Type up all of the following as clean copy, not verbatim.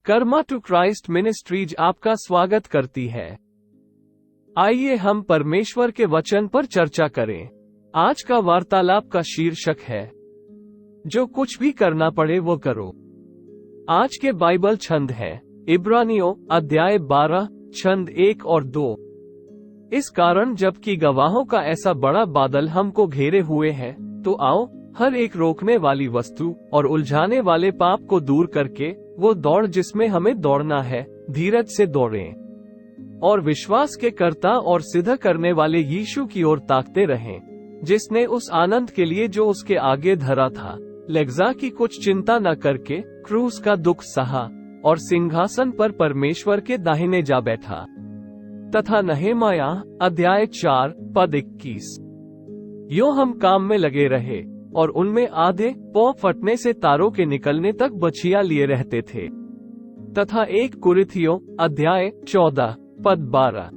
Karma to Christ ministries आपका स्वागत करती है। आइए हम परमेश्वर के वचन पर चर्चा करें। आज का वार्तालाप का शीर्षक है, जो कुछ भी करना पड़े वो करो। आज के बाइबल छंद है इब्रानियों अध्याय 12 छंद 1 और 2। इस कारण जबकि गवाहों का ऐसा बड़ा बादल हमको घेरे हुए है, तो आओ हर एक रोकने वाली वस्तु और उलझाने वाले पाप को दूर करके वो दौड़ जिसमें हमें दौड़ना है, धीरज से दौड़ें और विश्वास के कर्ता और सिद्ध करने वाले यीशु की ओर ताकते रहें, जिसने उस आनंद के लिए जो उसके आगे धरा था, लज्जा की कुछ चिंता न करके क्रूस का दुख सहा और सिंहासन पर परमेश्वर के दाहिने जा बैठा। तथा नहेमाया अध्याय 4 पद 21। यूं हम काम में लगे रहे और उनमें आधे पौ फटने से तारों के निकलने तक बछिया लिए रहते थे। तथा 1 कुरिन्थियों अध्याय 14 पद 12।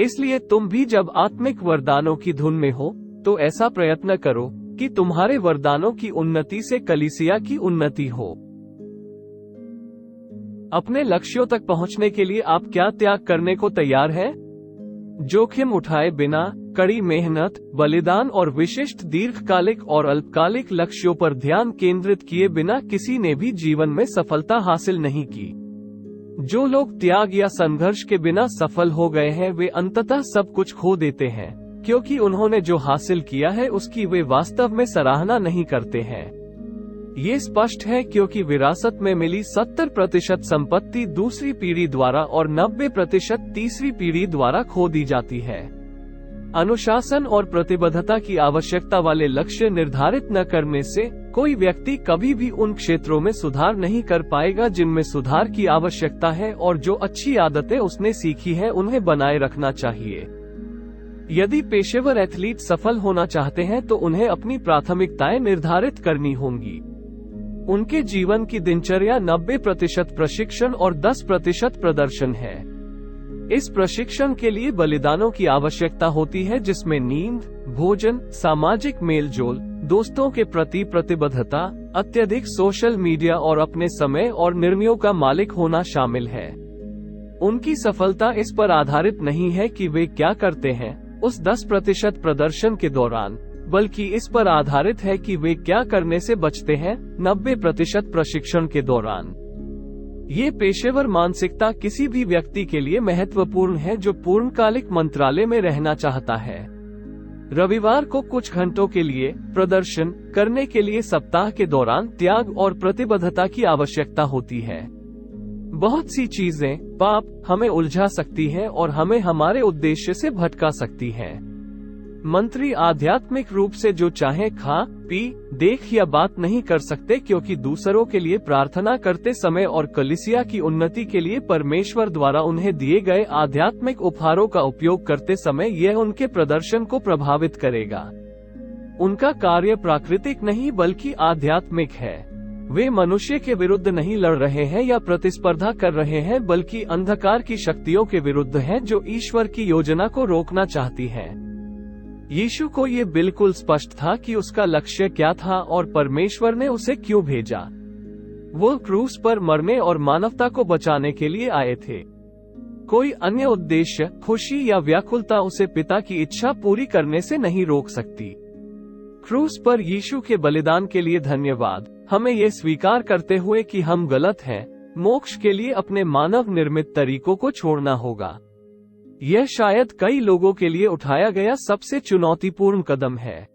इसलिए तुम भी जब आत्मिक वरदानों की धुन में हो, तो ऐसा प्रयत्न करो कि तुम्हारे वरदानों की उन्नति से कलीसिया की उन्नति हो। अपने लक्ष्यों तक पहुंचने के लिए आप क्या त्याग करने को तैयार हैं? जोखिम उठाए बिना, कड़ी मेहनत, बलिदान और विशिष्ट दीर्घकालिक और अल्पकालिक लक्ष्यों पर ध्यान केंद्रित किए बिना किसी ने भी जीवन में सफलता हासिल नहीं की। जो लोग त्याग या संघर्ष के बिना सफल हो गए हैं, वे अंततः सब कुछ खो देते हैं, क्योंकि उन्होंने जो हासिल किया है उसकी वे वास्तव में सराहना नहीं करते हैं। ये स्पष्ट है क्योंकि विरासत में मिली 70% संपत्ति दूसरी पीढ़ी द्वारा और 90% तीसरी पीढ़ी द्वारा खो दी जाती है। अनुशासन और प्रतिबद्धता की आवश्यकता वाले लक्ष्य निर्धारित न करने से कोई व्यक्ति कभी भी उन क्षेत्रों में सुधार नहीं कर पाएगा जिनमें सुधार की आवश्यकता है, और जो अच्छी आदतें उसने सीखी है उन्हें बनाए रखना चाहिए। यदि पेशेवर एथलीट सफल होना चाहते हैं तो उन्हें अपनी प्राथमिकताएं निर्धारित करनी होंगी। उनके जीवन की दिनचर्या 90% प्रशिक्षण और 10% प्रदर्शन है। इस प्रशिक्षण के लिए बलिदानों की आवश्यकता होती है, जिसमें नींद, भोजन, सामाजिक मेलजोल, दोस्तों के प्रति प्रतिबद्धता, अत्यधिक सोशल मीडिया और अपने समय और निर्णयों का मालिक होना शामिल है। उनकी सफलता इस पर आधारित नहीं है कि वे क्या करते हैं उस 10% प्रदर्शन के दौरान, बल्कि इस पर आधारित है कि वे क्या करने से बचते हैं 90% प्रशिक्षण के दौरान। ये पेशेवर मानसिकता किसी भी व्यक्ति के लिए महत्वपूर्ण है जो पूर्णकालिक मंत्रालय में रहना चाहता है। रविवार को कुछ घंटों के लिए प्रदर्शन करने के लिए सप्ताह के दौरान त्याग और प्रतिबद्धता की आवश्यकता होती है। बहुत सी चीजें, पाप, हमें उलझा सकती हैं और हमें हमारे उद्देश्य से भटका सकती हैं। मंत्री आध्यात्मिक रूप से जो चाहे खा, पी, देख या बात नहीं कर सकते, क्योंकि दूसरों के लिए प्रार्थना करते समय और कलीसिया की उन्नति के लिए परमेश्वर द्वारा उन्हें दिए गए आध्यात्मिक उपहारों का उपयोग करते समय यह उनके प्रदर्शन को प्रभावित करेगा। उनका कार्य प्राकृतिक नहीं बल्कि आध्यात्मिक है। वे मनुष्य के विरुद्ध नहीं लड़ रहे हैं या प्रतिस्पर्धा कर रहे हैं, बल्कि अंधकार की शक्तियों के विरुद्ध हैं जो ईश्वर की योजना को रोकना चाहती हैं। यीशु को ये बिल्कुल स्पष्ट था कि उसका लक्ष्य क्या था और परमेश्वर ने उसे क्यों भेजा। वो क्रूस पर मरने और मानवता को बचाने के लिए आए थे। कोई अन्य उद्देश्य, खुशी या व्याकुलता उसे पिता की इच्छा पूरी करने से नहीं रोक सकती। क्रूस पर यीशु के बलिदान के लिए धन्यवाद। हमें ये स्वीकार करते हुए कि हम गलत हैं, मोक्ष के लिए अपने मानव निर्मित तरीकों को छोड़ना होगा। यह शायद कई लोगों के लिए उठाया गया सबसे चुनौतीपूर्ण कदम है।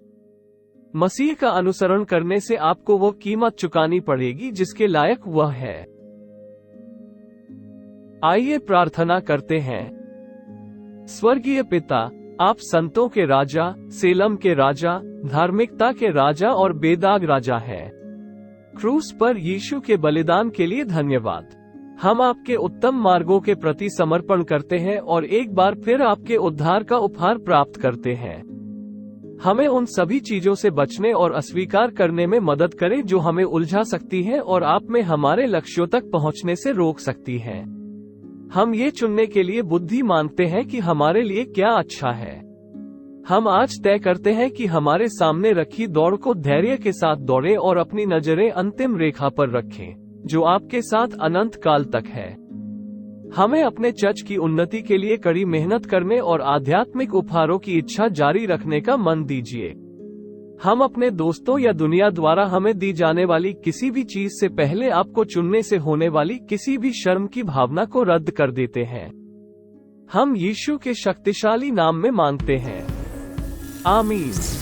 मसीह का अनुसरण करने से आपको वो कीमत चुकानी पड़ेगी जिसके लायक वह है। आइए प्रार्थना करते हैं। स्वर्गीय पिता, आप संतों के राजा, सेलम के राजा, धार्मिकता के राजा और बेदाग राजा हैं। क्रूस पर यीशु के बलिदान के लिए धन्यवाद। हम आपके उत्तम मार्गों के प्रति समर्पण करते हैं और एक बार फिर आपके उद्धार का उपहार प्राप्त करते हैं। हमें उन सभी चीजों से बचने और अस्वीकार करने में मदद करें जो हमें उलझा सकती हैं और आप में हमारे लक्ष्यों तक पहुंचने से रोक सकती हैं। हम ये चुनने के लिए बुद्धि मांगते हैं कि हमारे लिए क्या अच्छा है। हम आज तय करते हैं कि हमारे सामने रखी दौड़ को धैर्य के साथ दौड़ें और अपनी नजरें अंतिम रेखा पर रखें। जो आपके साथ अनंत काल तक है। हमें अपने चर्च की उन्नति के लिए कड़ी मेहनत करने और आध्यात्मिक उपहारों की इच्छा जारी रखने का मन दीजिए। हम अपने दोस्तों या दुनिया द्वारा हमें दी जाने वाली किसी भी चीज से पहले आपको चुनने से होने वाली किसी भी शर्म की भावना को रद्द कर देते हैं। हम यीशु के शक्तिशाली नाम में मांगते हैं, आमीन।